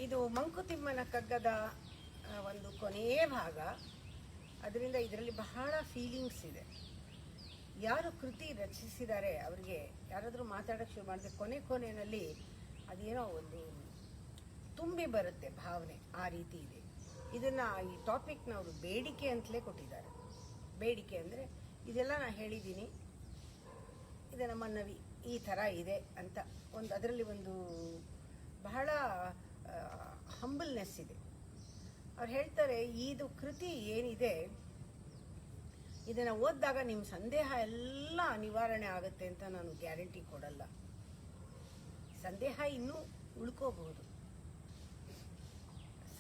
ಇದು ಮಂಕುತಿಮ್ಮನ ಕಗ್ಗದ ಒಂದು ಕೊನೆಯ ಭಾಗ. ಅದರಿಂದ ಇದರಲ್ಲಿ ಬಹಳ ಫೀಲಿಂಗ್ಸ್ ಇದೆ. ಯಾರು ಕೃತಿ ರಚಿಸಿದ್ದಾರೆ ಅವರಿಗೆ ಯಾರಾದರೂ ಮಾತಾಡೋಕ್ಕೆ ಶುರು ಮಾಡಿದ್ರೆ ಕೊನೆಯಲ್ಲಿ ಅದೇನೋ ಒಂದು ತುಂಬಿ ಬರುತ್ತೆ ಭಾವನೆ, ಆ ರೀತಿ ಇದೆ. ಇದನ್ನು ಈ ಟಾಪಿಕ್ನ ಅವರು ಬೇಡಿಕೆ ಅಂತಲೇ ಕೊಟ್ಟಿದ್ದಾರೆ. ಬೇಡಿಕೆ ಅಂದರೆ ಇದೆಲ್ಲ ನಾನು ಹೇಳಿದ್ದೀನಿ, ಇದು ನಮ್ಮ ನವಿ ಈ ಥರ ಇದೆ ಅಂತ ಅದರಲ್ಲಿ ಒಂದು ಬಹಳ ಹಂಬಲ್ನೆಸ್ ಇದೆ. ಅವ್ರು ಹೇಳ್ತಾರೆ, ಇದು ಕೃತಿ ಏನಿದೆ ಇದನ್ನು ಓದಿದಾಗ ನಿಮ್ಮ ಸಂದೇಹ ಎಲ್ಲ ನಿವಾರಣೆ ಆಗುತ್ತೆ ಅಂತ ನಾನು ಗ್ಯಾರಂಟಿ ಕೊಡಲ್ಲ. ಸಂದೇಹ ಇನ್ನೂ ಉಳ್ಕೋಬಹುದು,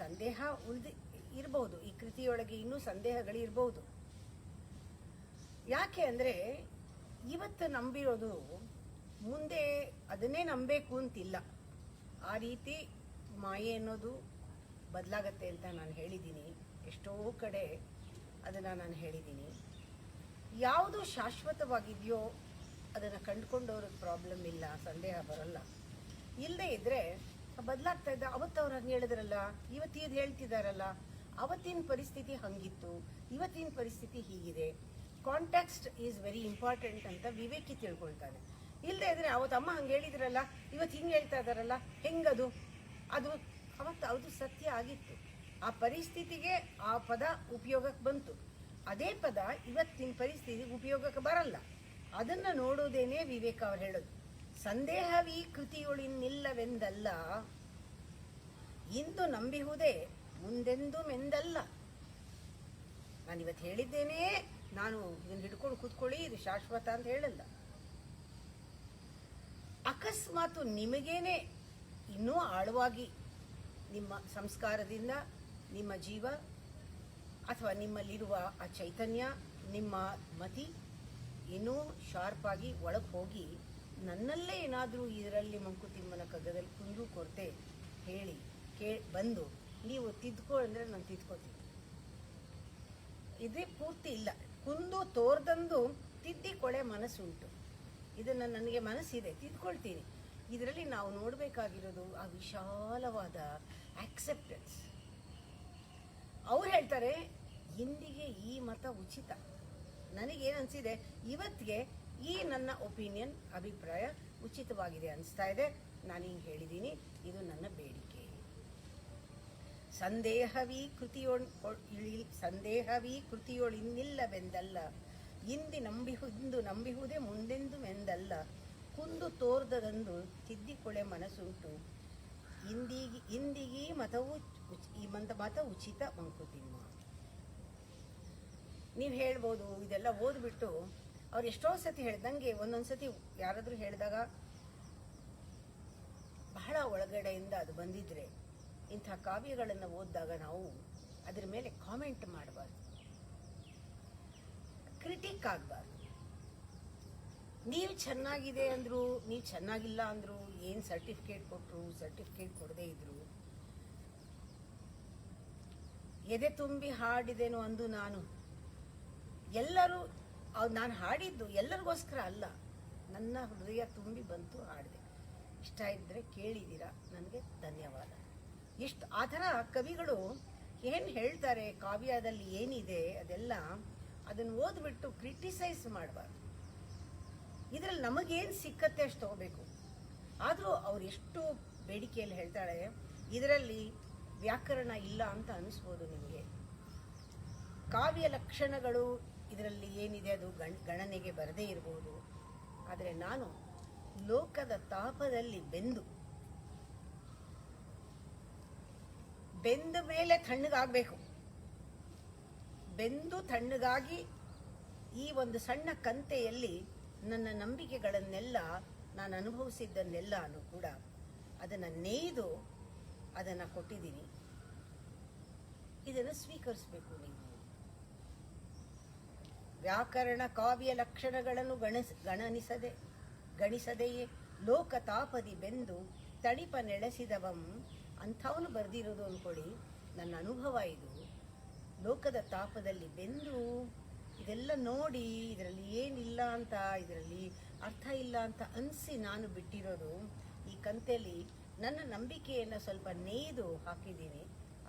ಸಂದೇಹ ಇರಬಹುದು, ಈ ಕೃತಿಯೊಳಗೆ ಇನ್ನೂ ಸಂದೇಹಗಳಿರಬಹುದು. ಯಾಕೆ ಅಂದರೆ ಇವತ್ತು ನಂಬಿರೋದು ಮುಂದೆ ಅದನ್ನೇ ನಂಬಬೇಕು ಅಂತಿಲ್ಲ. ಆ ರೀತಿ ಮಾಯೆ ಅನ್ನೋದು ಬದಲಾಗತ್ತೆ ಅಂತ ನಾನು ಹೇಳಿದ್ದೀನಿ. ಎಷ್ಟೋ ಕಡೆ ಅದನ್ನು ನಾನು ಹೇಳಿದ್ದೀನಿ. ಯಾವುದು ಶಾಶ್ವತವಾಗಿದೆಯೋ ಅದನ್ನು ಕಂಡುಕೊಂಡವ್ರಿಗೆ ಪ್ರಾಬ್ಲಮ್ ಇಲ್ಲ, ಸಂದೇಹ ಬರಲ್ಲ. ಇಲ್ಲದೇ ಇದ್ದರೆ ಬದಲಾಗ್ತಾ ಇದ್ದ. ಅವತ್ತು ಅವ್ರು ಹಂಗೆ ಹೇಳಿದ್ರಲ್ಲ, ಇವತ್ತಿದು ಹೇಳ್ತಿದ್ದಾರಲ್ಲ, ಅವತ್ತಿನ ಪರಿಸ್ಥಿತಿ ಹಂಗಿತ್ತು, ಇವತ್ತಿನ ಪರಿಸ್ಥಿತಿ ಹೀಗಿದೆ. ಕಾಂಟೆಕ್ಸ್ಟ್ ಈಸ್ ವೆರಿ ಇಂಪಾರ್ಟೆಂಟ್ ಅಂತ ವಿವೇಕಿ ತಿಳ್ಕೊಳ್ತಾನೆ. ಇಲ್ಲದೆ ಇದ್ರೆ ಅವತ್ತು ಅಮ್ಮ ಹಂಗೆ ಹೇಳಿದ್ರಲ್ಲ, ಇವತ್ತು ಹಿಂಗೆ ಹೇಳ್ತಾ ಇದ್ದಾರಲ್ಲ, ಹೆಂಗದು? ಅದು ಅವತ್ತು ಅದು ಸತ್ಯ ಆಗಿತ್ತು. ಆ ಪರಿಸ್ಥಿತಿಗೆ ಆ ಪದ ಉಪಯೋಗಕ್ಕೆ ಬಂತು. ಅದೇ ಪದ ಇವತ್ತಿನ ಪರಿಸ್ಥಿತಿಗೆ ಉಪಯೋಗಕ್ಕೆ ಬರಲ್ಲ. ಅದನ್ನು ನೋಡೋದೇನೆ ವಿವೇಕ ಅವ್ರು ಹೇಳೋದು. ಸಂದೇಹವೀ ಕೃತಿಯೊಳಿನ್ನಿಲ್ಲವೆಂದಲ್ಲ, ಇಂದು ನಂಬಿಹುದೇ ಮುಂದೆಂದು ಮೆಂದಲ್ಲ. ನಾನಿವತ್ತು ಹೇಳಿದ್ದೇನೆ, ನಾನು ಇದನ್ನು ಹಿಡ್ಕೊಂಡು ಕೂತ್ಕೊಳ್ಳಿ ಇದು ಶಾಶ್ವತ ಅಂತ ಹೇಳಲ್ಲ. ಅಕಸ್ಮಾತ್ ನಿಮಗೇನೆ ಇನ್ನೂ ಆಳವಾಗಿ ನಿಮ್ಮ ಸಂಸ್ಕಾರದಿಂದ ನಿಮ್ಮ ಜೀವ ಅಥವಾ ನಿಮ್ಮಲ್ಲಿರುವ ಆ ಚೈತನ್ಯ, ನಿಮ್ಮ ಮತಿ ಇನ್ನೂ ಶಾರ್ಪ್ ಆಗಿ ಒಳಗೆ ಹೋಗಿ ನನ್ನಲ್ಲೇ ಏನಾದರೂ ಇದರಲ್ಲಿ ಮಂಕುತಿಮ್ಮನ ಕಗ್ಗದಲ್ಲಿ ಕುಂದು ಕೊರತೆ ಹೇಳಿ ಬಂದು ನೀವು ತಿದ್ಕೊ ಅಂದರೆ ನಾನು ತಿದ್ಕೋತೀನಿ. ಇದೇ ಪೂರ್ತಿ ಇಲ್ಲ, ಕುಂದು ತೋರ್ದಂದು ತಿದ್ದಿಕೊಳೆ ಮನಸ್ಸುಂಟು. ಇದನ್ನು ನನಗೆ ಮನಸ್ಸಿದೆ, ತಿದ್ಕೊಳ್ತೀನಿ. ಇದರಲ್ಲಿ ನಾವು ನೋಡಬೇಕಾಗಿರೋದು ಆ ವಿಶಾಲವಾದ ಆಕ್ಸೆಪ್ಟೆನ್ಸ್. ಅವ್ರು ಹೇಳ್ತಾರೆ, ಇಂದಿಗೆ ಈ ಮತ ಉಚಿತ. ನನಗೇನನ್ಸಿದೆ, ಇವತ್ತಿಗೆ ಈ ನನ್ನ ಒಪಿನಿಯನ್, ಅಭಿಪ್ರಾಯ ಉಚಿತವಾಗಿದೆ ಅನಿಸ್ತಾ ಇದೆ. ನಾನು ಹಿಂಗೆ ಹೇಳಿದ್ದೀನಿ, ಇದು ನನ್ನ ಬೇಡಿಕೆ. ಸಂದೇಹವೀ ಕೃತಿಯೊಳಿನ್ನಿಲ್ಲವೆಂದಲ್ಲ, ಇಂದು ನಂಬಿಹುದೇ ಮುಂದೆಂದು ಮೆಂದಲ್ಲ. ಕುಂದು ತೋರ್ದದಂದು ತಿದ್ದಿಕೊಳೆ ಮನಸ್ಸುಂಟು, ಇಂದಿಗೀ ಮತ ಉಚಿತ ಮಂಕುತಿಮ್ಮ. ನೀವು ಹೇಳ್ಬೋದು, ಇದೆಲ್ಲ ಓದ್ಬಿಟ್ಟು ಅವ್ರು ಎಷ್ಟೋ ಸತಿ ಹೇಳ್ದಂಗೆ ಒಂದೊಂದು ಸತಿ ಯಾರಾದರೂ ಹೇಳಿದಾಗ ಬಹಳ ಒಳಗಡೆಯಿಂದ ಅದು ಬಂದಿದ್ರೆ, ಇಂಥ ಕಾವ್ಯಗಳನ್ನು ಓದಿದಾಗ ನಾವು ಅದರ ಮೇಲೆ ಕಾಮೆಂಟ್ ಮಾಡಬಾರ್ದು, ಕ್ರಿಟಿಕ್ ಆಗಬಾರ್ದು. ನೀವು ಚೆನ್ನಾಗಿದೆ ಅಂದರು, ನೀವು ಚೆನ್ನಾಗಿಲ್ಲ ಅಂದರು, ಏನು ಸರ್ಟಿಫಿಕೇಟ್ ಕೊಟ್ಟರು, ಸರ್ಟಿಫಿಕೇಟ್ ಕೊಡದೇ ಇದ್ರು, ಎದೆ ತುಂಬಿ ಹಾಡಿದೆನು ಅಂದು ನಾನು. ಎಲ್ಲರೂ ನಾನು ಹಾಡಿದ್ದು ಎಲ್ಲರಿಗೋಸ್ಕರ ಅಲ್ಲ, ನನ್ನ ಹೃದಯ ತುಂಬಿ ಬಂತು ಹಾಡಿದೆ. ಇಷ್ಟ ಇದ್ದರೆ ಕೇಳಿದ್ದೀರಾ, ನನಗೆ ಧನ್ಯವಾದ. ಎಷ್ಟು ಆ ಥರ ಕವಿಗಳು ಏನು ಹೇಳ್ತಾರೆ, ಕಾವ್ಯದಲ್ಲಿ ಏನಿದೆ ಅದೆಲ್ಲ ಅದನ್ನು ಓದ್ಬಿಟ್ಟು ಕ್ರಿಟಿಸೈಸ್ ಮಾಡಬಾರ್ದು. ಇದರಲ್ಲಿ ನಮಗೇನು ಸಿಕ್ಕತ್ತೆ ಅಷ್ಟು ತಗೋಬೇಕು. ಆದರೂ ಅವ್ರು ಎಷ್ಟು ಬೇಡಿಕೆಯಲ್ಲಿ ಹೇಳ್ತಾಳೆ, ಇದರಲ್ಲಿ ವ್ಯಾಕರಣ ಇಲ್ಲ ಅಂತ ಅನಿಸ್ಬೋದು ನಿಮಗೆ. ಕಾವ್ಯ ಲಕ್ಷಣಗಳು ಇದರಲ್ಲಿ ಏನಿದೆ ಅದು ಗಣನೆಗೆ ಬರದೇ ಇರಬಹುದು. ಆದರೆ ನಾನು ಲೋಕದ ತಾಪದಲ್ಲಿ ಬೆಂದ ಮೇಲೆ ತಣ್ಣಗಾಗಬೇಕು. ಬೆಂದು ತಣ್ಣಗಾಗಿ ಈ ಒಂದು ಸಣ್ಣ ಕಂತೆಯಲ್ಲಿ ನನ್ನ ನಂಬಿಕೆಗಳನ್ನೆಲ್ಲ, ನಾನು ಅನುಭವಿಸಿದ್ದನ್ನೆಲ್ಲನೂ ಕೂಡ ಅದನ್ನು ನೇಯ್ದು ಅದನ್ನು ಕೊಟ್ಟಿದ್ದೀನಿ. ಇದನ್ನು ಸ್ವೀಕರಿಸಬೇಕು ನೀವು. ವ್ಯಾಕರಣ ಕಾವ್ಯ ಲಕ್ಷಣಗಳನ್ನು ಗಣಿಸದೆಯೇ ಲೋಕ ತಾಪದಿ ಬೆಂದು ತಣಿಪ ನೆಲೆಸಿದವಂ ಅಂಥವನು ಬರೆದಿರೋದು ಅಂದ್ಕೊಳ್ಳಿ. ನನ್ನ ಅನುಭವ ಇದು. ಲೋಕದ ತಾಪದಲ್ಲಿ ಬೆಂದು ಇದೆಲ್ಲ ನೋಡಿ ಇದರಲ್ಲಿ ಏನಿಲ್ಲ ಅಂತ, ಇದರಲ್ಲಿ ಅರ್ಥ ಇಲ್ಲ ಅಂತ ಅನಿಸಿ ನಾನು ಬಿಟ್ಟಿರೋದು. ಈ ಕಂತೆಯಲ್ಲಿ ನನ್ನ ನಂಬಿಕೆಯನ್ನು ಸ್ವಲ್ಪ ನೇಯ್ದು ಹಾಕಿದ್ದೀನಿ.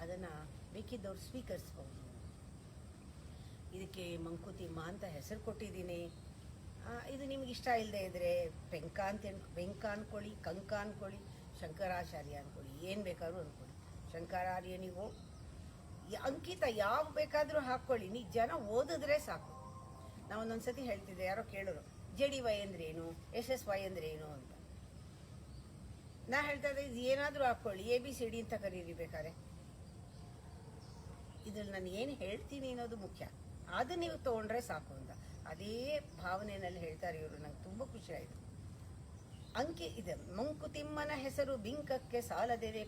ಅದನ್ನು ಬೇಕಿದ್ದವ್ರು ಸ್ವೀಕರಿಸ್ಬೋದು. ಇದಕ್ಕೆ ಮಂಕುತಿಮ್ಮ ಅಂತ ಹೆಸರು ಕೊಟ್ಟಿದ್ದೀನಿ. ಇದು ನಿಮ್ಗೆ ಇಷ್ಟ ಇಲ್ಲದೆ ಇದ್ದರೆ ಬೆಂಕ ಅಂದ್ಕೊಳ್ಳಿ, ಕಂಕ ಅಂದ್ಕೊಳ್ಳಿ, ಶಂಕರಾಚಾರ್ಯ ಅಂದ್ಕೊಳ್ಳಿ, ಏನು ಬೇಕಾದ್ರೂ ಅಂದ್ಕೊಳ್ಳಿ. ಶಂಕರಾರ್ಯನಿಗೋ ಅಂಕಿತ ಯಾವ ಬೇಕಾದರೂ ಹಾಕ್ಕೊಳ್ಳಿ. ನೀ ಜನ ಓದಿದ್ರೆ ಸಾಕು. ನಾವು ಒಂದೊಂದು ಸತಿ ಹೇಳ್ತಿದ್ದೆ, ಯಾರೋ ಕೇಳೋರು JDY ಅಂದ್ರೆ ಏನು, SSY ಅಂದ್ರೆ ಏನು ಅಂತ. ನಾ ಹೇಳ್ತಾ ಇದ್ದೆ, ಇದು ಏನಾದರೂ ಹಾಕ್ಕೊಳ್ಳಿ, ABCD ಅಂತ ಕರೀರಿ ಬೇಕಾದ್ರೆ. ಇದ್ರಲ್ಲಿ ನಾನು ಏನು ಹೇಳ್ತೀನಿ ಅನ್ನೋದು ಮುಖ್ಯ, ಅದು ನೀವು ತೊಗೊಂಡ್ರೆ ಸಾಕು ಅಂತ. ಅದೇ ಭಾವನೆಯಲ್ಲಿ ಹೇಳ್ತಾರೆ ಇವರು. ನಂಗೆ ತುಂಬ ಖುಷಿ ಆಯಿತು. ಅಂಕಿ ಇದೆ. ಮಂಕುತಿಮ್ಮನ ಹೆಸರು ಬಿಂಕಕ್ಕೆ ಸಾಲದೆರೆ,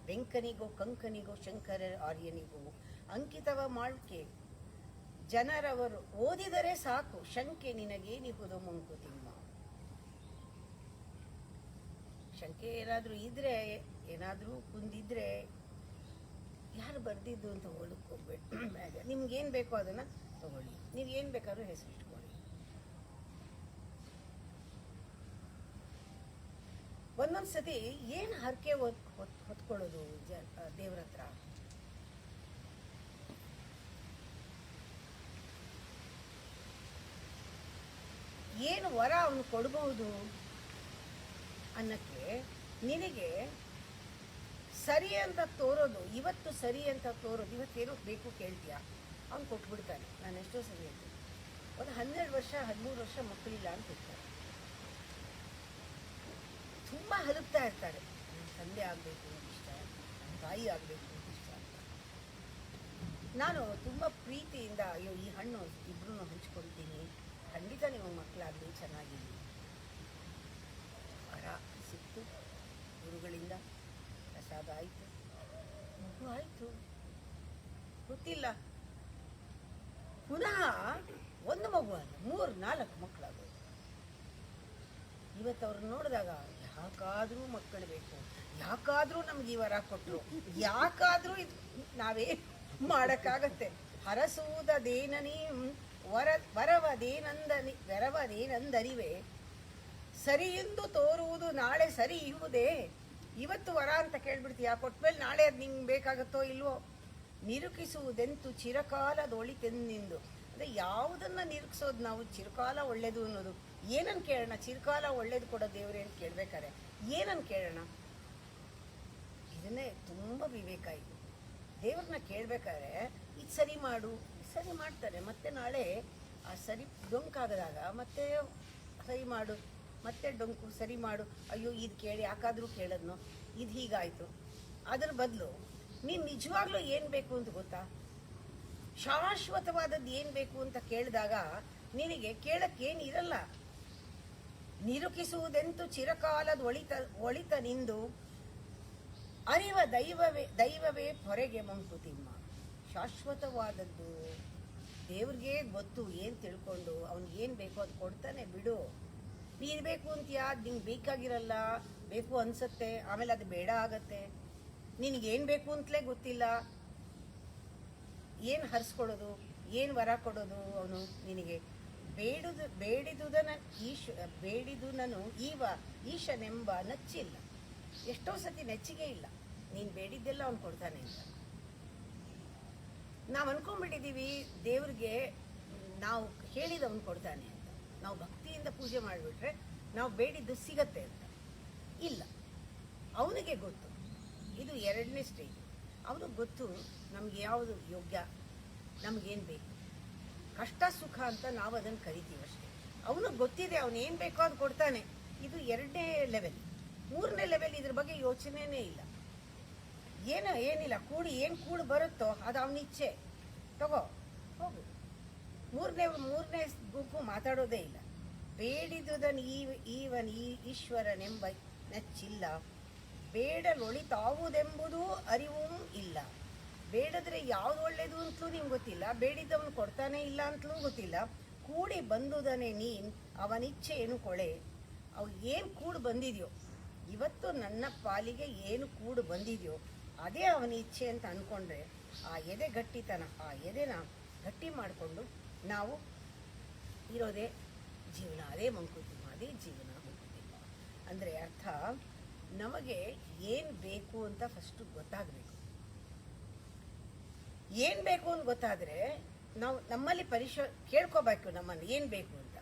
ಬೆಂಕನಿಗೋ ಕಂಕನಿಗೋ ಶಂಕರ ಆರ್ಯನಿಗೋ ಅಂಕಿತವ ಮಾಡ್ಕೆ ಜನರವರು ಓದಿದರೆ ಸಾಕು, ಶಂಕೆ ನಿನಗೇನಿಹುದು ಮಂಕುತಿಮ್ಮ. ಶಂಕೆ ಏನಾದರೂ ಇದ್ರೆ, ಏನಾದರೂ ಕುಂದಿದ್ರೆ ಯಾರು ಬರ್ದಿದ್ದು ಅಂತ ಹೋಗ್ಬೇಡಿ. ನಿಮ್ಗೇನು ಬೇಕೋ ಅದನ್ನು ತಗೊಳ್ಳಿ. ನೀವೇನು ಬೇಕಾದ್ರೂ ಹೆಸರಿಟ್ಕೊಳ್ಳಿ. ಒಂದೊಂದು ಸತಿ ಏನು ಹರಕೆ ಹೊತ್ಕೊಳ್ಳೋದು ದೇವ್ರ ಹತ್ರ. ಏನು ವರ ಅವನು ಕೊಡಬಹುದು ಅನ್ನಕ್ಕೆ ನಿನಗೆ ಸರಿ ಅಂತ ತೋರೋದು, ಇವತ್ತು ಸರಿ ಅಂತ ತೋರೋದು. ಇವತ್ತೇನೋ ಬೇಕು ಕೇಳ್ತೀಯಾ, ಅವ್ನು ಕೊಟ್ಬಿಡ್ತಾನೆ. ನಾನು ಎಷ್ಟೋ ಸರಿ ಹೇಳ್ತೀನಿ, ಒಂದು 12 ವರ್ಷ 13 ವರ್ಷ ಮಕ್ಕಳಿಲ್ಲ ಅಂತ ಇರ್ತಾರೆ. ತುಂಬ ಹಲುಪ್ತಾ ಇರ್ತಾರೆ. ನನ್ನ ತಂದೆ ಆಗಬೇಕು ಅಂತ ಇಷ್ಟ, ನನ್ನ ತಾಯಿ ಆಗಬೇಕು ಅಂತ ಇಷ್ಟ ಅಂತ. ನಾನು ತುಂಬ ಪ್ರೀತಿಯಿಂದ, ಅಯ್ಯೋ ಈ ಹಣ್ಣು ಇಬ್ಬರೂ ಹಂಚ್ಕೊಳ್ತೀನಿ, ಖಂಡಿತ ನೀವು ಮಕ್ಕಳಾಗಲಿ, ಚೆನ್ನಾಗಿರಿ. ವರ ಸಿಕ್ತು ಗುರುಗಳಿಂದ, ಪ್ರಸಾದ ಆಯಿತು, ಮಗು ಆಯಿತು, ಗೊತ್ತಿಲ್ಲ. ಪುನಃ ಒಂದು ಮಗು ಅಲ್ಲ, 3-4 ಮಕ್ಕಳಾಗೋದು. ಇವತ್ತು ಅವ್ರನ್ನ ನೋಡಿದಾಗ ಯಾಕಾದರೂ ಮಕ್ಕಳು ಬೇಕು, ಯಾಕಾದರೂ ನಮ್ಗೆ ಈ ವರ ಕೊಟ್ಟರು, ಯಾಕಾದರೂ ಇದು ನಾವೇ ಮಾಡೋಕ್ಕಾಗತ್ತೆ. ಹರಸುವುದೇನೀ ವರವದೇನಂದರಿವೆ, ಸರಿ ಎಂದು ತೋರುವುದು ನಾಳೆ ಸರಿ ಇರುವುದೇ. ಇವತ್ತು ವರ ಅಂತ ಕೇಳ್ಬಿಡ್ತೀಯ, ಕೊಟ್ಮೇಲೆ ನಾಳೆ ಅದು ನಿಂಗೆ ಬೇಕಾಗತ್ತೋ ಇಲ್ವೋ. ನಿರುಕಿಸುವುದೆಂತು ಚಿರಕಾಲದೊಳಿತೆಂದಿಂದು. ಅಂದರೆ ಯಾವುದನ್ನು ನಿರುಗಿಸೋದು ನಾವು, ಚಿರಕಾಲ ಒಳ್ಳೇದು ಅನ್ನೋದು. ಏನನ್ನು ಕೇಳೋಣ? ಚಿರಕಾಲ ಒಳ್ಳೇದು ಕೊಡೋ ದೇವ್ರೆ ಅಂತ ಕೇಳ್ಬೇಕಾರೆ ಏನನ್ನು ಕೇಳೋಣ? ಇದನ್ನೇ ತುಂಬ ವಿವೇಕ ಇದು. ದೇವ್ರನ್ನ ಕೇಳ್ಬೇಕಾದ್ರೆ ಇದು ಸರಿ ಮಾಡು, ಸರಿ ಮಾಡ್ತಾರೆ. ಮತ್ತೆ ನಾಳೆ ಆ ಸರಿ ಡೊಂಕಾಗದಾಗ ಮತ್ತೆ ಸರಿ ಮಾಡು, ಮತ್ತೆ ಡೊಂಕು ಸರಿ ಮಾಡು. ಅಯ್ಯೋ ಇದು ಕೇಳಿ ಯಾಕಾದರೂ ಕೇಳೋದ್ನೋ, ಇದು ಹೀಗಾಯಿತು. ಅದ್ರ ಬದಲು ನೀನು ನಿಜವಾಗ್ಲೂ ಏನು ಬೇಕು ಅಂತ ಗೊತ್ತಾ? ಶಾಶ್ವತವಾದದ್ದು ಏನು ಬೇಕು ಅಂತ ಕೇಳಿದಾಗ ನಿನಗೆ ಕೇಳಕ್ಕೇನು ಇರಲ್ಲ. ನಿರುಕಿಸುವುದೆಂತೂ ಚಿರಕಾಲದ ಒಳಿತ ನಿಂದು ಅರಿವ ದೈವವೇ ಹೊರಗೆ ಮಂಕುತಿಮ್ಮ. ಶಾಶ್ವತವಾದದ್ದು ದೇವ್ರಿಗೆ ಗೊತ್ತು. ಏನು ತಿಳ್ಕೊಂಡು ಅವ್ನಿಗೇನು ಬೇಕೋ ಅದು ಕೊಡ್ತಾನೆ, ಬಿಡು. ನೀನು ಬೇಕು ಅಂತೀಯಾ, ಅದು ನಿಂಗೆ ಬೇಕಾಗಿರಲ್ಲ, ಬೇಕು ಅನ್ಸತ್ತೆ, ಆಮೇಲೆ ಅದು ಬೇಡ ಆಗತ್ತೆ. ನಿನಗೇನು ಬೇಕು ಅಂತಲೇ ಗೊತ್ತಿಲ್ಲ. ಏನು ಹರಿಸ್ಕೊಡೋದು, ಏನು ವರ ಕೊಡೋದು ಅವನು ನಿನಗೆ? ಬೇಡಿದು ನಾನು ಈಶನೆಂಬ ನಚ್ಚಿಲ್ಲ. ಎಷ್ಟೋ ಸತಿ ನೆಚ್ಚಿಗೆ ಇಲ್ಲ, ನೀನು ಬೇಡಿದ್ದೆಲ್ಲ ಅವ್ನು ಕೊಡ್ತಾನೆ ಅಂತ. ನಾವು ಅನ್ಕೊಂಡ್ಬಿಟ್ಟಿದ್ದೀವಿ ದೇವ್ರಿಗೆ ನಾವು ಹೇಳಿದ ಅವ್ನು ಕೊಡ್ತಾನೆ ಅಂತ. ನಾವು ಭಕ್ತಿಯಿಂದ ಪೂಜೆ ಮಾಡಿಬಿಟ್ರೆ ನಾವು ಬೇಡಿದ್ದು ಸಿಗತ್ತೆ ಅಂತ. ಇಲ್ಲ, ಅವನಿಗೆ ಗೊತ್ತು. ಇದು 2ನೇ ಸ್ಟೇಜ್. ಅವನಿಗೆ ಗೊತ್ತು ನಮ್ಗೆ ಯಾವುದು ಯೋಗ್ಯ, ನಮಗೇನು ಬೇಕು. ಕಷ್ಟ ಸುಖ ಅಂತ ನಾವು ಅದನ್ನು ಕರಿತೀವಿ ಅಷ್ಟೇ. ಅವನಿಗೆ ಗೊತ್ತಿದೆ ಅವನೇನು ಬೇಕೋ ಅದು ಕೊಡ್ತಾನೆ. ಇದು 2ನೇ ಲೆವೆಲ್. 3ನೇ ಲೆವೆಲ್ ಇದ್ರ ಬಗ್ಗೆ ಯೋಚನೆನೇ ಇಲ್ಲ. ಏನಿಲ್ಲ, ಏನು ಕೂಡು ಬರುತ್ತೋ ಅದು ಅವನ ಇಚ್ಛೆ, ತಗೋ ಹೋಗು. ಮೂರನೇ ಗುಂಪು ಮಾತಾಡೋದೇ ಇಲ್ಲ. ಬೇಡಿದುದನ್ ಈಶ್ವರನೆಂಬ ನೆಚ್ಚಿಲ್ಲ, ಬೇಡಲೊಳಿತಾವುದೆಂಬುದು ಅರಿವೂ ಇಲ್ಲ. ಬೇಡದ್ರೆ ಯಾವ್ದು ಒಳ್ಳೇದು ಅಂತಲೂ ನಿಮ್ಗೆ ಗೊತ್ತಿಲ್ಲ, ಬೇಡಿದವನು ಕೊಡ್ತಾನೆ ಇಲ್ಲ ಅಂತಲೂ ಗೊತ್ತಿಲ್ಲ. ಕೂಡಿ ಬಂದುದನೇ ನೀನ್ ಅವನಿಚ್ಛೆ ಏನು ಕೊಳೆ. ಅವು ಏನು ಕೂಡು ಬಂದಿದೆಯೋ, ಇವತ್ತು ನನ್ನ ಪಾಲಿಗೆ ಏನು ಕೂಡು ಬಂದಿದೆಯೋ ಅದೇ ಅವನ ಇಚ್ಛೆ ಅಂತ ಅಂದ್ಕೊಂಡ್ರೆ ಆ ಎದೆ ಗಟ್ಟಿತನ, ಆ ಎದೆನ ಗಟ್ಟಿ ಮಾಡಿಕೊಂಡು ನಾವು ಇರೋದೇ ಜೀವನ. ಅದೇ ಮಂಕುತಿಮ್ಮ, ಅದೇ ಜೀವನ ಮಂಕುತಿಮ್ಮ ಅಂದರೆ ಅರ್ಥ. ನಮಗೆ ಏನು ಬೇಕು ಅಂತ ಫಸ್ಟು ಗೊತ್ತಾಗಬೇಕು. ಏನು ಬೇಕು ಅಂತ ಗೊತ್ತಾದರೆ ನಾವು ನಮ್ಮಲ್ಲಿ ಕೇಳ್ಕೋಬೇಕು ನಮ್ಮನ್ನು ಏನು ಬೇಕು ಅಂತ.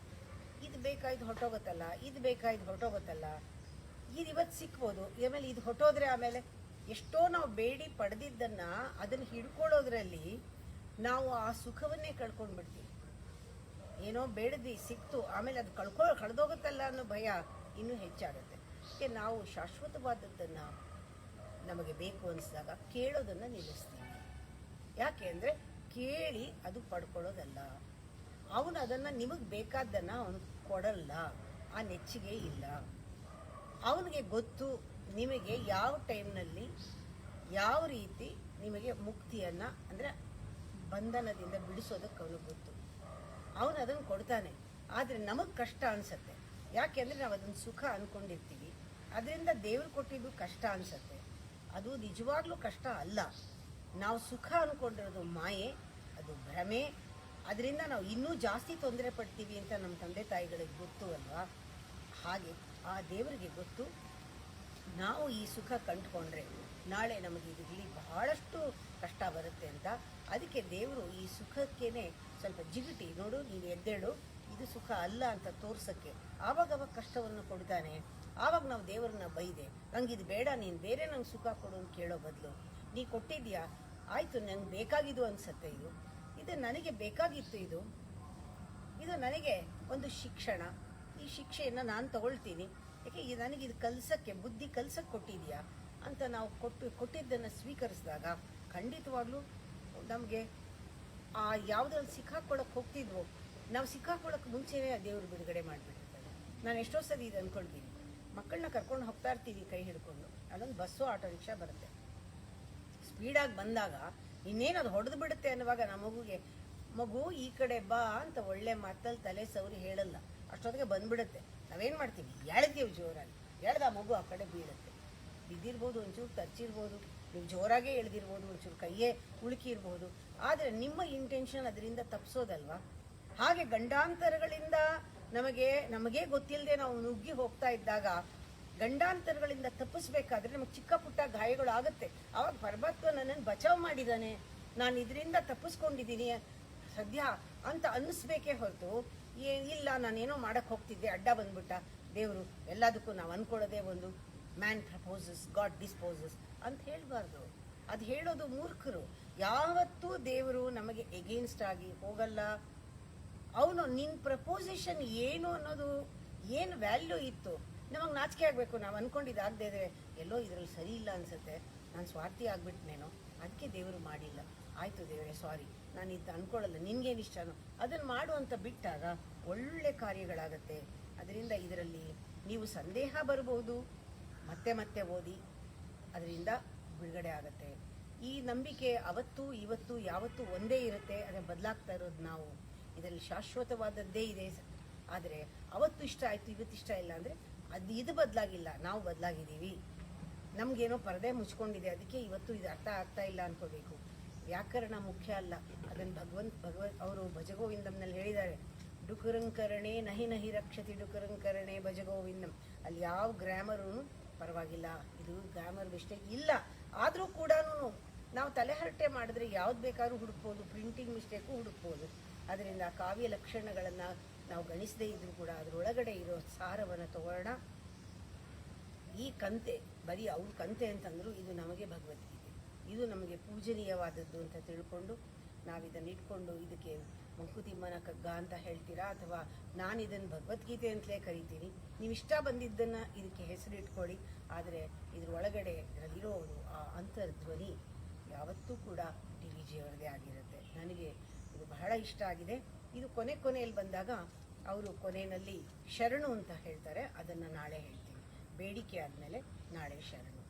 ಇದು ಬೇಕಾಯ್ದು ಹೊರಟೋಗುತ್ತಲ್ಲ, ಇದು ಬೇಕಾಯ್ದು ಹೊರಟೋಗುತ್ತಲ್ಲ, ಇದು ಇವತ್ತು ಸಿಕ್ಬೋದು, ಆಮೇಲೆ ಇದು ಹೊರಟೋದ್ರೆ ಆಮೇಲೆ ಎಷ್ಟೋ ನಾವು ಬೇಡಿ ಪಡೆದಿದ್ದನ್ನು ಅದನ್ನು ಹಿಡ್ಕೊಳ್ಳೋದ್ರಲ್ಲಿ ನಾವು ಆ ಸುಖವನ್ನೇ ಕಳ್ಕೊಂಡು ಬಿಡ್ತೀವಿ. ಏನೋ ಬೇಡದಿ ಸಿಕ್ತು, ಆಮೇಲೆ ಅದು ಕಳೆದೋಗುತ್ತಲ್ಲ ಅನ್ನೋ ಭಯ ಇನ್ನೂ ಹೆಚ್ಚಾಗುತ್ತೆ. ಅದಕ್ಕೆ ನಾವು ಶಾಶ್ವತವಾದದ್ದನ್ನು ನಮಗೆ ಬೇಕು ಅನಿಸಿದಾಗ ಕೇಳೋದನ್ನು ನಿಲ್ಲಿಸ್ತೀವಿ. ಯಾಕೆ ಅಂದರೆ ಕೇಳಿ ಅದು ಪಡ್ಕೊಳ್ಳೋದಲ್ಲ. ಅವನು ಅದನ್ನು ನಿಮಗೆ ಬೇಕಾದ್ದನ್ನು ಅವನು ಕೊಡಲ್ಲ, ಆ ನೆಚ್ಚಿಗೆ ಇಲ್ಲ. ಅವನಿಗೆ ಗೊತ್ತು ನಿಮಗೆ ಯಾವ ಟೈಮ್ನಲ್ಲಿ ಯಾವ ರೀತಿ ನಿಮಗೆ ಮುಕ್ತಿಯನ್ನು ಅಂದರೆ ಬಂಧನದಿಂದ ಬಿಡಿಸೋದಕ್ಕೆ ಅವನಿಗೆ ಗೊತ್ತು. ಅವನು ಅದನ್ನು ಕೊಡ್ತಾನೆ. ಆದರೆ ನಮಗೆ ಕಷ್ಟ ಅನಿಸುತ್ತೆ. ಯಾಕೆಂದರೆ ನಾವು ಅದನ್ನು ಸುಖ ಅಂದ್ಕೊಂಡಿರ್ತೀವಿ. ಅದರಿಂದ ದೇವರು ಕೊಟ್ಟಿದ್ದು ಕಷ್ಟ ಅನಿಸುತ್ತೆ. ಅದು ನಿಜವಾಗ್ಲೂ ಕಷ್ಟ ಅಲ್ಲ. ನಾವು ಸುಖ ಅಂದ್ಕೊಂಡಿರೋದು ಮಾಯೆ, ಅದು ಭ್ರಮೆ. ಅದರಿಂದ ನಾವು ಇನ್ನೂ ಜಾಸ್ತಿ ತೊಂದರೆ ಪಡ್ತೀವಿ ಅಂತ ನಮ್ಮ ತಂದೆ ತಾಯಿಗಳಿಗೆ ಗೊತ್ತು ಅಲ್ವಾ. ಹಾಗೆ ಆ ದೇವರಿಗೆ ಗೊತ್ತು ನಾವು ಈ ಸುಖ ಕಂಡುಕೊಂಡ್ರೆ ನಾಳೆ ನಮಗೆ ಇದರಲ್ಲಿ ಬಹಳಷ್ಟು ಕಷ್ಟ ಬರುತ್ತೆ ಅಂತ. ಅದಕ್ಕೆ ದೇವರು ಈ ಸುಖಕ್ಕೇನೆ ಸ್ವಲ್ಪ ಜಿಗಿಟಿ, ನೋಡು ನೀನು ಎದ್ದೇಳು, ಇದು ಸುಖ ಅಲ್ಲ ಅಂತ ತೋರ್ಸೋಕ್ಕೆ ಆವಾಗ ಕಷ್ಟವನ್ನು ಕೊಡ್ತಾನೆ. ಆವಾಗ ನಾವು ದೇವರನ್ನ ಬೈದೆ, ನಂಗೆ ಇದು ಬೇಡ, ನೀನು ಬೇರೆ ನಂಗೆ ಸುಖ ಕೊಡು ಅಂತ ಕೇಳೋ ಬದಲು ನೀ ಕೊಟ್ಟಿದ್ಯಾ, ಆಯಿತು, ನಂಗೆ ಬೇಕಾಗಿದ್ದು ಅನಿಸುತ್ತೆ, ಇದು ನನಗೆ ಬೇಕಾಗಿತ್ತು, ಇದು ನನಗೆ ಒಂದು ಶಿಕ್ಷಣ, ಈ ಶಿಕ್ಷೆಯನ್ನು ನಾನು ತಗೊಳ್ತೀನಿ, ಯಾಕೆ ನನಗೆ ಇದು ಕಲಿಸೋಕ್ಕೆ ಬುದ್ಧಿ ಕಲಿಸೋಕ್ಕೆ ಕೊಟ್ಟಿದ್ಯಾ ಅಂತ ನಾವು ಕೊಟ್ಟಿದ್ದನ್ನು ಸ್ವೀಕರಿಸಿದಾಗ ಖಂಡಿತವಾಗ್ಲೂ ನಮಗೆ ಆ ಯಾವುದ್ರಲ್ಲಿ ಸಿಕ್ಕಾಕೊಳ್ಳೋಕೆ ಹೋಗ್ತಿದ್ವೋ ನಾವು ಸಿಕ್ಕಾಕೊಳ್ಳೋಕೆ ಮುಂಚೆನೇ ದೇವರು ಬಿಡುಗಡೆ ಮಾಡಿಬಿಟ್ಟಿರ್ತಾರೆ. ನಾನು ಎಷ್ಟೋ ಸರಿ ಇದು ಅಂದ್ಕೊಳ್ತೀನಿ, ಮಕ್ಕಳನ್ನ ಕರ್ಕೊಂಡು ಹೋಗ್ತಾ ಇರ್ತೀವಿ ಕೈ ಹಿಡ್ಕೊಂಡು, ಅಲ್ಲೊಂದು ಬಸ್ಸು ಆಟೋ ರಿಕ್ಷಾ ಬರುತ್ತೆ, ಸ್ಪೀಡಾಗಿ ಬಂದಾಗ ಇನ್ನೇನು ಅದು ಹೊಡೆದು ಬಿಡುತ್ತೆ ಅನ್ನುವಾಗ ನಮ್ಮ ಮಗು ಈ ಕಡೆ ಬಾ ಅಂತ ಒಳ್ಳೆ ಮಾತಲ್ಲಿ ತಲೆ ಸವರಿ ಹೇಳಲ್ಲ, ಅಷ್ಟೊತ್ತಿಗೆ ಬಂದ್ಬಿಡುತ್ತೆ. ನಾವೇನು ಮಾಡ್ತೀವಿ, ಎಳ್ತೀವಿ ಜೋರಾಗಿ, ಎಳ್ದ ಆ ಮಗು ಆ ಕಡೆ ಬೀಳುತ್ತೆ. ಬಿದ್ದಿರ್ಬೋದು, ಒಂಚೂರು ತಚ್ಚಿರ್ಬೋದು, ನೀವು ಜೋರಾಗೇ ಎಳೆದಿರ್ಬೋದು, ಒಂಚೂರು ಕೈಯೇ ಉಳುಕಿರ್ಬೋದು, ಆದರೆ ನಿಮ್ಮ ಇಂಟೆನ್ಷನ್ ಅದರಿಂದ ತಪ್ಪಿಸೋದಲ್ವಾ. ಹಾಗೆ ಗಂಡಾಂತರಗಳಿಂದ ನಮಗೆ ಗೊತ್ತಿಲ್ಲದೆ ನಾವು ನುಗ್ಗಿ ಹೋಗ್ತಾ ಇದ್ದಾಗ ಗಂಡಾಂತರಗಳಿಂದ ತಪ್ಪಿಸ್ಬೇಕಾದ್ರೆ ನಮಗೆ ಚಿಕ್ಕ ಪುಟ್ಟ ಗಾಯಗಳು ಆಗುತ್ತೆ. ಆವಾಗ ಪರಮಾತ್ಮ ನನ್ನನ್ನು ಬಚಾವ್ ಮಾಡಿದ್ದಾನೆ, ನಾನು ಇದರಿಂದ ತಪ್ಪಿಸ್ಕೊಂಡಿದ್ದೀನಿ ಸದ್ಯ ಅಂತ ಅನ್ನಿಸ್ಬೇಕೇ ಹೊರತು ಇಲ್ಲ ನಾನೇನೋ ಮಾಡಕ್ಕೆ ಹೋಗ್ತಿದ್ದೆ ಅಡ್ಡ ಬಂದ್ಬಿಟ್ಟ ದೇವರು. ಎಲ್ಲದಕ್ಕೂ ನಾವು ಅಂದ್ಕೊಳ್ಳೋದೇ ಒಂದು ಮ್ಯಾನ್ ಪ್ರಪೋಸಸ್ ಗಾಡ್ ಡಿಸ್ಪೋಸಸ್ ಅಂತ ಹೇಳಬಾರ್ದು. ಅದು ಹೇಳೋದು ಮೂರ್ಖರು. ಯಾವತ್ತೂ ದೇವರು ನಮಗೆ ಎಗೇನ್ಸ್ಟ್ ಆಗಿ ಹೋಗಲ್ಲ. ಅವನು ನಿನ್ನ ಪ್ರಪೋಸಿಷನ್ ಏನು ಅನ್ನೋದು ಏನು ವ್ಯಾಲ್ಯೂ ಇತ್ತು ನಮಗೆ ನಾಚಿಕೆ ಆಗಬೇಕು. ನಾವು ಅಂದ್ಕೊಂಡಿದ್ದಾಗದೇ ಇದ್ರೆ ಎಲ್ಲೋ ಇದರಲ್ಲಿ ಸರಿ ಇಲ್ಲ ಅನಿಸುತ್ತೆ, ನಾನು ಸ್ವಾರ್ಥಿ ಆಗಿಬಿಟ್ನೇನೋ, ಅದಕ್ಕೆ ದೇವರು ಮಾಡಿಲ್ಲ, ಆಯಿತು ದೇವರೇ ಸಾರಿ, ನಾನು ಇದು ಅಂದ್ಕೊಳ್ಳಲ್ಲ, ನಿನ್ಗೇನು ಇಷ್ಟನೋ ಅದನ್ನು ಮಾಡು ಅಂತ ಬಿಟ್ಟಾಗ ಒಳ್ಳೆ ಕಾರ್ಯಗಳಾಗತ್ತೆ. ಅದರಿಂದ ಇದರಲ್ಲಿ ನೀವು ಸಂದೇಹ ಬರ್ಬೋದು, ಮತ್ತೆ ಮತ್ತೆ ಓದಿ, ಅದರಿಂದ ಬಿಡುಗಡೆ ಆಗುತ್ತೆ. ಈ ನಂಬಿಕೆ ಅವತ್ತು ಇವತ್ತು ಯಾವತ್ತೂ ಒಂದೇ ಇರುತ್ತೆ, ಅದನ್ನು ಬದಲಾಗ್ತಾ ಇರೋದು ನಾವು. ಇದರಲ್ಲಿ ಶಾಶ್ವತವಾದದ್ದೇ ಇದೆ. ಆದರೆ ಅವತ್ತು ಇಷ್ಟ ಆಯಿತು ಇವತ್ತು ಇಷ್ಟ ಇಲ್ಲ ಅಂದರೆ ಇದು ಬದಲಾಗಿಲ್ಲ, ನಾವು ಬದಲಾಗಿದ್ದೀವಿ. ನಮಗೇನೋ ಪರದೆ ಮುಚ್ಕೊಂಡಿದೆ, ಅದಕ್ಕೆ ಇವತ್ತು ಇದು ಅರ್ಥ ಆಗ್ತಾ ಇಲ್ಲ ಅನ್ಕೋಬೇಕು. ವ್ಯಾಕರಣ ಮುಖ್ಯ ಅಲ್ಲ, ಅದನ್ನು ಭಗವತ್ ಅವರು ಭಜಗೋವಿಂದಂನಲ್ಲಿ ಹೇಳಿದ್ದಾರೆ, ಡುಕರಂಕರಣೆ ನಹಿ ನಹಿ ರಕ್ಷತಿ ಡುಕರಂಕರಣೆ ಭಜಗೋವಿಂದಂ. ಅಲ್ಲಿ ಯಾವ ಗ್ರಾಮರೂ ಪರವಾಗಿಲ್ಲ, ಇದು ಗ್ರಾಮರ್ ಮಿಸ್ಟೇಕ್ ಇಲ್ಲ, ಆದರೂ ಕೂಡ ನಾವು ತಲೆಹರಟೆ ಮಾಡಿದ್ರೆ ಯಾವ್ದು ಬೇಕಾದ್ರೂ ಹುಡುಕ್ಬೋದು, ಪ್ರಿಂಟಿಂಗ್ ಮಿಸ್ಟೇಕು ಹುಡುಕ್ಬೋದು. ಅದರಿಂದ ಕಾವ್ಯ ಲಕ್ಷಣಗಳನ್ನು ನಾವು ಗಣಿಸದೇ ಇದ್ರೂ ಕೂಡ ಅದರೊಳಗಡೆ ಇರೋ ಸಾರವನ್ನು ತಗೊಳ್ಳೋಣ. ಈ ಕಂತೆ ಬರೀ ಅವ್ರ ಕಂತೆ ಅಂತಂದ್ರು ಇದು ನಮಗೆ ಭಗವದ್ಗೀತೆ, ಇದು ನಮಗೆ ಪೂಜನೀಯವಾದದ್ದು ಅಂತ ತಿಳ್ಕೊಂಡು ನಾವಿದನ್ನು ಇಟ್ಕೊಂಡು ಇದಕ್ಕೆ ಮಂಕುತಿಮ್ಮನ ಕಗ್ಗ ಅಂತ ಹೇಳ್ತೀರಾ ಅಥವಾ ನಾನು ಇದನ್ನು ಭಗವದ್ಗೀತೆ ಅಂತಲೇ ಕರಿತೀನಿ. ನೀವು ಇಷ್ಟ ಬಂದಿದ್ದನ್ನು ಇದಕ್ಕೆ ಹೆಸರು ಇಟ್ಕೊಳ್ಳಿ. ಆದರೆ ಇದ್ರ ಒಳಗಡೆ ಇದರಲ್ಲಿರೋದು ಆ ಅಂತರ್ಧ್ವನಿ ಯಾವತ್ತೂ ಕೂಡ ಟಿ ವಿ ಜಿ ಅವರದೇ ಆಗಿರುತ್ತೆ. ನನಗೆ ಇದು ಬಹಳ ಇಷ್ಟ ಆಗಿದೆ. ಇದು ಕೊನೆಯಲ್ಲಿ ಬಂದಾಗ ಅವರು ಕೊನೆಯಲ್ಲಿ ಶರಣು ಅಂತ ಹೇಳ್ತಾರೆ, ಅದನ್ನು ನಾಳೆ ಹೇಳ್ತೀನಿ. ಬೇಡಿಕೆ ಆದಮೇಲೆ ನಾಳೆ ಶರಣು.